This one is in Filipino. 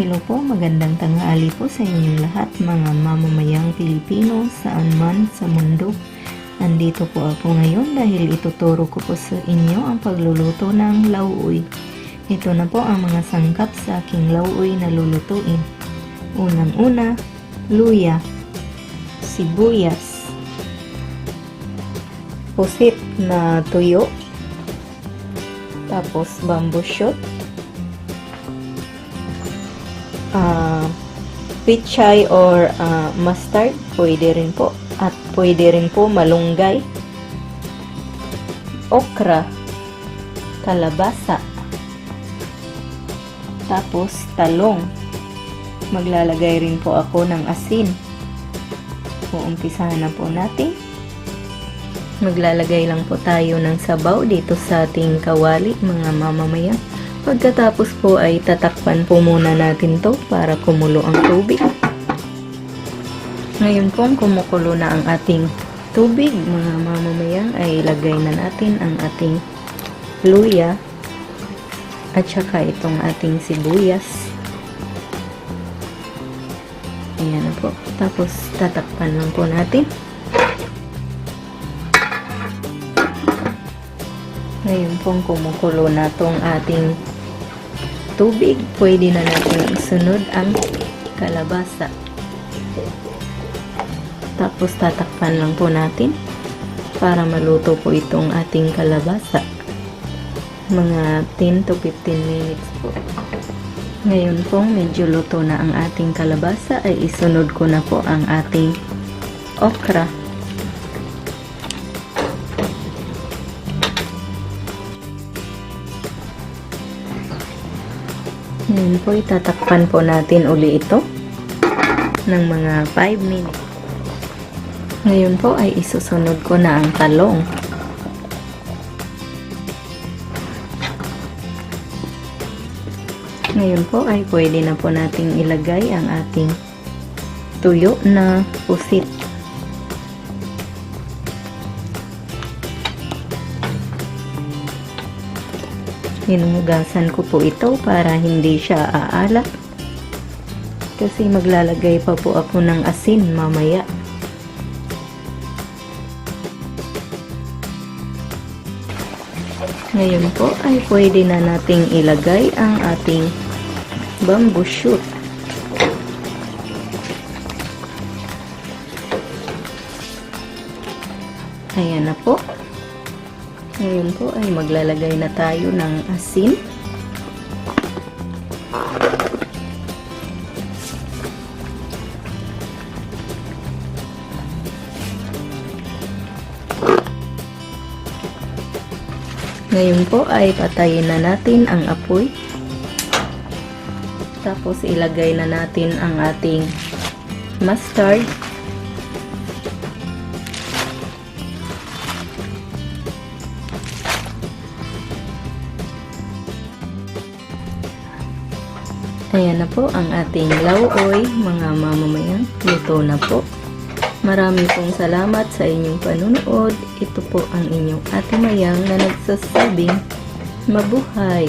Hello po, magandang tanghali po sa inyong lahat mga mamamayang Pilipino saan man sa mundo. Nandito po ako ngayon dahil ituturo ko po sa inyo ang pagluluto ng lauoy. Ito na po ang mga sangkap sa aking lauoy na lulutuin. Unang-una, luya, sibuyas, pusit na tuyo, tapos bamboo shoot, pichay or mustard, pwede rin po, at pwede rin po malunggay, okra, kalabasa, tapos talong. Maglalagay rin po ako ng asin. Uumpisahan na po natin. Maglalagay lang po tayo ng sabaw dito sa ating kawali mga mamamayan. Pagkatapos po ay tatakpan po muna natin to para kumulo ang tubig. Ngayon po kumukulo na ang ating tubig mga mamamayan, ay ilagay na natin ang ating luya at saka itong ating sibuyas. Ayan na po. Tapos tatakpan lang po natin. Ngayon pong kumukulo na tong ating tubig, pwede na natin isunod ang kalabasa. Tapos tatakpan lang po natin para maluto po itong ating kalabasa. Mga 10 to 15 minutes po. Ngayon pong medyo luto na ang ating kalabasa, ay isunod ko na po ang ating okra. Ngayon po itatakpan po natin uli ito ng mga 5 minutes. Ngayon po ay isusunod ko na ang talong. Ngayon po ay pwede na po nating ilagay ang ating tuyo na pusit. Hinugasan ko po ito para hindi siya aalat. Kasi maglalagay pa po ako ng asin mamaya. Ngayon po ay pwede na nating ilagay ang ating bamboo shoot. Ayan na po. Ngayon po ay maglalagay na tayo ng asin. Ngayon po ay patayin na natin ang apoy. Tapos ilagay na natin ang ating mustard. Ayan na po ang ating lauoy mga mamamayan. Luto na po. Marami pong salamat sa inyong panunood. Ito po ang inyong Ate Mayang na nagsasabing mabuhay!